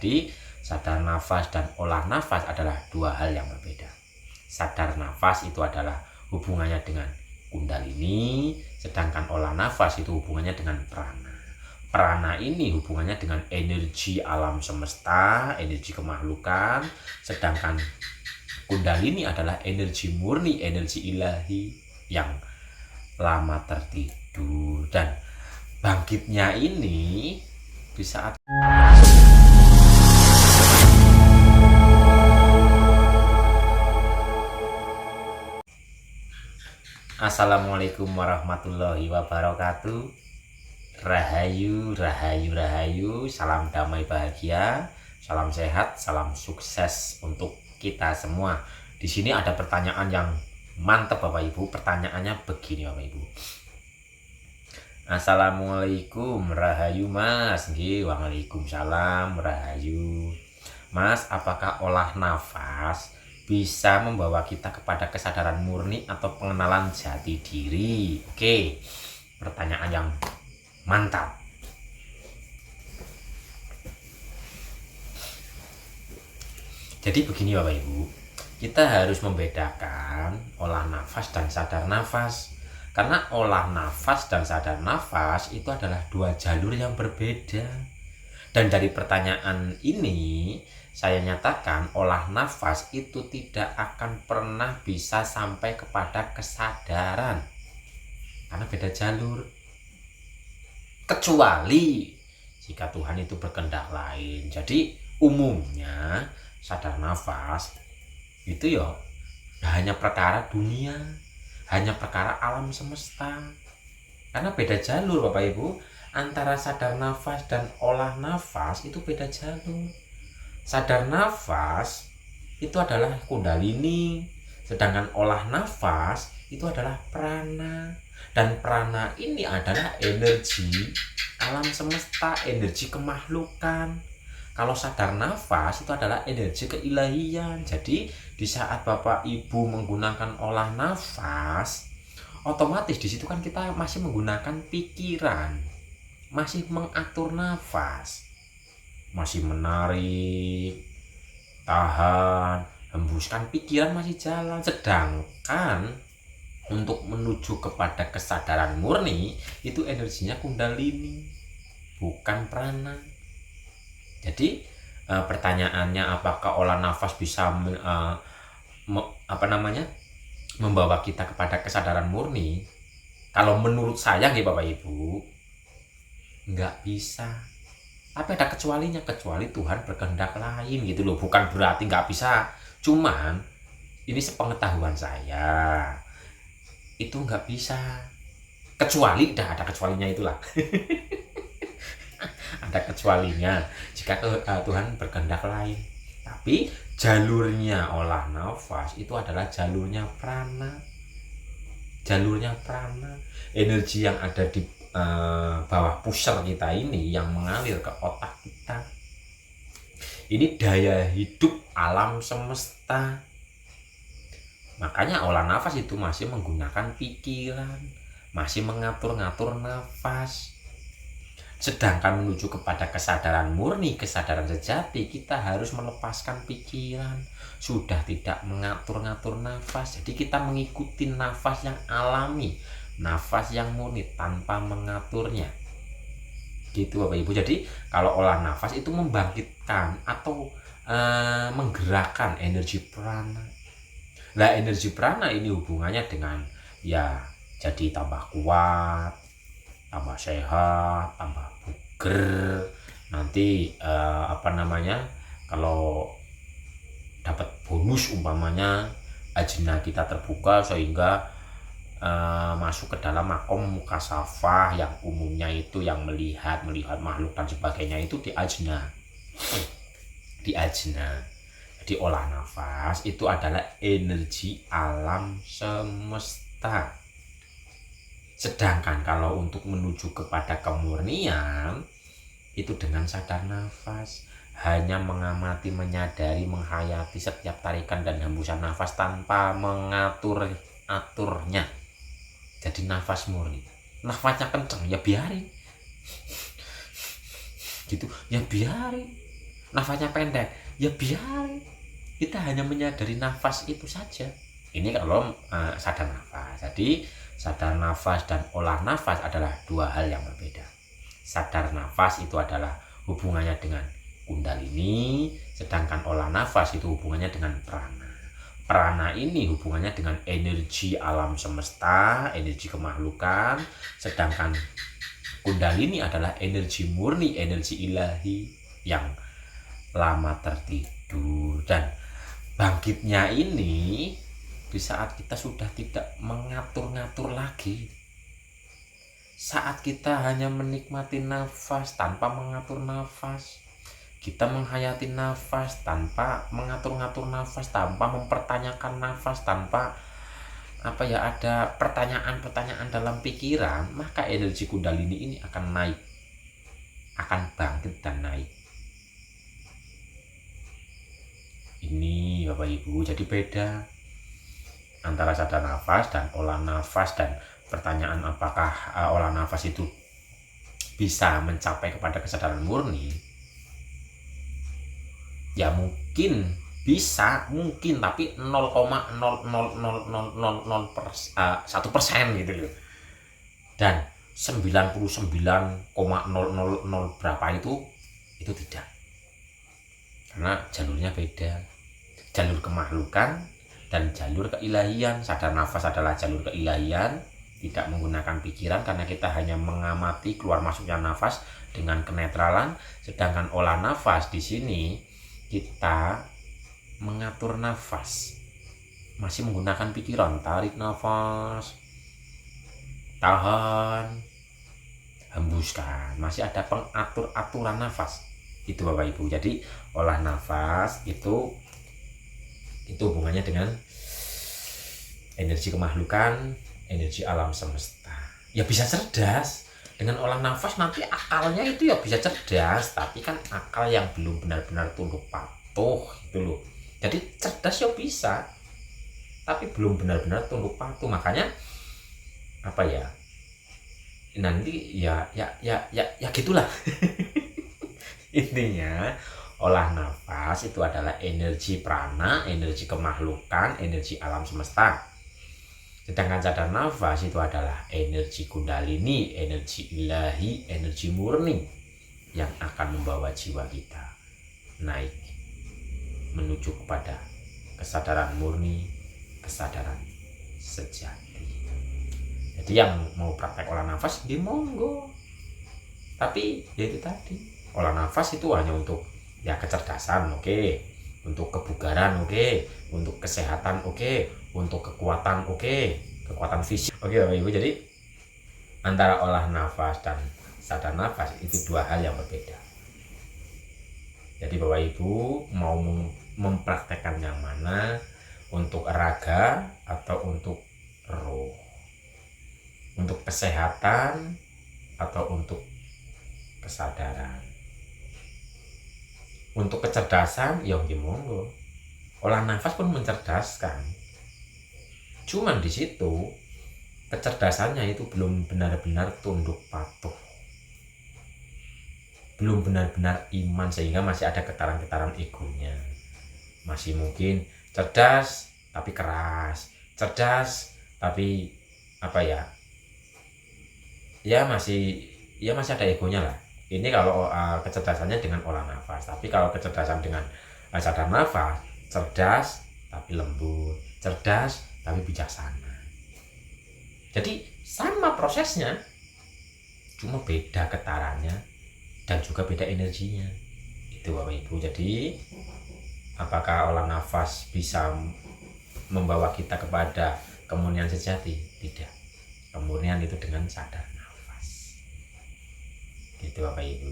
Jadi sadar nafas dan olah nafas adalah dua hal yang berbeda. Sadar nafas itu adalah hubungannya dengan kundalini, sedangkan olah nafas itu hubungannya dengan prana. Prana ini hubungannya dengan energi alam semesta, energi kemakhlukan, sedangkan kundalini adalah energi murni, energi ilahi yang lama tertidur, dan bangkitnya ini di saat Assalamualaikum warahmatullahi wabarakatuh. Rahayu, rahayu, rahayu. Salam damai bahagia, salam sehat, salam sukses untuk kita semua. Di sini ada pertanyaan yang mantap Bapak Ibu. Pertanyaannya begini Bapak Ibu. Assalamualaikum, rahayu Mas. Waalaikumsalam, rahayu. Mas, apakah olah nafas bisa membawa kita kepada kesadaran murni atau pengenalan jati diri? Oke, pertanyaan yang mantap. Jadi begini Bapak Ibu, kita harus membedakan olah nafas dan sadar nafas. Karena olah nafas dan sadar nafas itu adalah dua jalur yang berbeda. Dan dari pertanyaan ini saya nyatakan olah nafas itu tidak akan pernah bisa sampai kepada kesadaran, karena beda jalur. Kecuali jika Tuhan itu berkehendak lain. Jadi umumnya sadar nafas itu ya hanya perkara dunia, hanya perkara alam semesta. Karena beda jalur Bapak Ibu. Antara sadar nafas dan olah nafas itu beda jalur. Sadar nafas itu adalah kundalini, sedangkan olah nafas itu adalah prana. Dan prana ini adalah energi alam semesta, energi kemakhlukan. Kalau sadar nafas itu adalah energi keilahian. Jadi di saat Bapak Ibu menggunakan olah nafas, otomatis di situ kan kita masih menggunakan pikiran, masih mengatur nafas, masih menarik, tahan, hembuskan, pikiran masih jalan. Sedangkan untuk menuju kepada kesadaran murni itu energinya kundalini, bukan prana. Jadi pertanyaannya apakah olah nafas bisa membawa kita kepada kesadaran murni? Kalau menurut saya Bapak Ibu, nggak bisa. Tapi ada kecualinya, kecuali Tuhan berkehendak lain gitu loh. Bukan berarti nggak bisa, cuman ini sepengetahuan saya itu nggak bisa. Kecuali ada kecualinya itulah. Ada kecualinya jika Tuhan berkehendak lain. Tapi jalurnya olah nafas itu adalah jalurnya prana. Jalurnya prana, energi yang ada di bawah pusar kita ini yang mengalir ke otak kita. Ini daya hidup alam semesta. Makanya olah nafas itu masih menggunakan pikiran, masih mengatur-ngatur nafas. Sedangkan menuju kepada kesadaran murni, kesadaran sejati, kita harus melepaskan pikiran. Sudah tidak mengatur-ngatur nafas. Jadi kita mengikuti nafas yang alami, nafas yang murni tanpa mengaturnya. Gitu Bapak Ibu. Jadi kalau olah nafas itu membangkitkan atau menggerakkan energi prana. Nah, energi prana ini hubungannya dengan ya jadi tambah kuat, tambah sehat, tambah buger. Nanti kalau dapat bonus umpamanya ajna kita terbuka sehingga masuk ke dalam makom mukasafah yang umumnya itu yang melihat makhluk dan sebagainya itu di ajna. Jadi olah nafas itu adalah energi alam semesta. Sedangkan kalau untuk menuju kepada kemurnian itu dengan sadar nafas, hanya mengamati, menyadari, menghayati setiap tarikan dan hembusan nafas tanpa mengatur-aturnya. Jadi nafas murni. Nafasnya kenceng ya biarin. Gitu, ya biarin. nafasnya pendek, ya biar kita hanya menyadari nafas itu saja. Ini kalau sadar nafas. Jadi sadar nafas dan olah nafas adalah dua hal yang berbeda. Sadar nafas itu adalah hubungannya dengan kundalini, sedangkan olah nafas itu hubungannya dengan prana. Prana ini hubungannya dengan energi alam semesta, energi kemakhlukan, sedangkan kundalini adalah energi murni, energi ilahi yang lama tertidur. Dan bangkitnya ini di saat kita sudah tidak mengatur-ngatur lagi, saat kita hanya menikmati nafas tanpa mengatur nafas, kita menghayati nafas tanpa mengatur-ngatur nafas, tanpa mempertanyakan nafas, tanpa ada pertanyaan-pertanyaan dalam pikiran, maka energi kundalini ini akan naik, akan bangkit dan naik. Ini Bapak Ibu, jadi beda antara sadar nafas dan olah nafas. Dan pertanyaan apakah olah nafas itu bisa mencapai kepada kesadaran murni, ya mungkin bisa, mungkin, tapi 0,00001% gitu loh. Dan 99,000 berapa itu tidak, karena jalurnya beda, jalur kemakhlukan dan jalur keilahian. Sadar nafas adalah jalur keilahian, tidak menggunakan pikiran karena kita hanya mengamati keluar masuknya nafas dengan kenetralan. Sedangkan olah nafas di sini kita mengatur nafas, masih menggunakan pikiran, tarik nafas, tahan, hembuskan, masih ada pengatur-aturan nafas. Itu Bapak Ibu. Jadi olah nafas itu hubungannya dengan energi kemakhlukan, energi alam semesta. Ya bisa cerdas dengan olah nafas, nanti akalnya itu ya bisa cerdas, tapi kan akal yang belum benar-benar tunduk patuh gitu loh. Jadi cerdas ya bisa, tapi belum benar-benar tunduk patuh. Makanya nanti ya gitulah. Intinya olah nafas itu adalah energi prana, energi kemakhlukan, energi alam semesta. Sedangkan sadar nafas itu adalah energi kundalini, energi ilahi, energi murni yang akan membawa jiwa kita naik menuju kepada kesadaran murni, kesadaran sejati. Jadi yang mau praktek olah nafas di monggo. Tapi ya itu tadi, olah nafas itu hanya untuk kecerdasan, oke, untuk kebugaran, oke, untuk kesehatan, oke, untuk kekuatan, oke, kekuatan fisik, oke Bapak Ibu. Jadi antara olah nafas dan sadar nafas itu dua hal yang berbeda. Jadi Bapak Ibu mau mempraktekkan yang mana, untuk raga atau untuk roh, untuk kesehatan atau untuk kesadaran. Untuk kecerdasan ya monggo, olah nafas pun mencerdaskan. Cuman di situ kecerdasannya itu belum benar-benar tunduk patuh, belum benar-benar iman, sehingga masih ada getaran-getaran egonya. Masih mungkin cerdas tapi keras, cerdas tapi masih ada egonya lah. Ini kalau kecerdasannya dengan olah nafas. Tapi kalau kecerdasan dengan sadar nafas, cerdas tapi lembut, cerdas tapi bijaksana. Jadi sama prosesnya, cuma beda getarannya dan juga beda energinya. Itu Bapak Ibu. Jadi apakah olah nafas bisa membawa kita kepada kemurnian sejati? Tidak. Kemurnian itu dengan sadar nafas. Gitu Bapak Ibu.